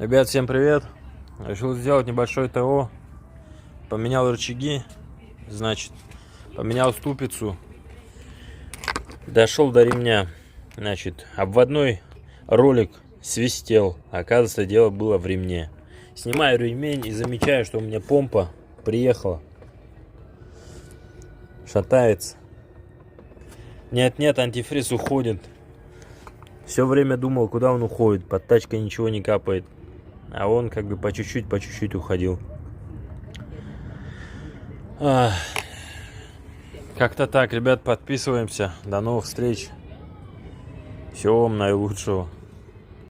Ребят, всем привет! Решил сделать небольшое ТО. Поменял рычаги, значит, поменял ступицу. Дошел до ремня. Значит, обводной ролик свистел. Оказывается, дело было в ремне. Снимаю ремень и замечаю, что у меня помпа приехала. Шатается. Нет-нет, антифриз уходит. Все время думал, куда он уходит. Под тачкой ничего не капает. А он как бы по чуть-чуть уходил. Как-то так, ребят, подписываемся. До новых встреч. Всего вам наилучшего.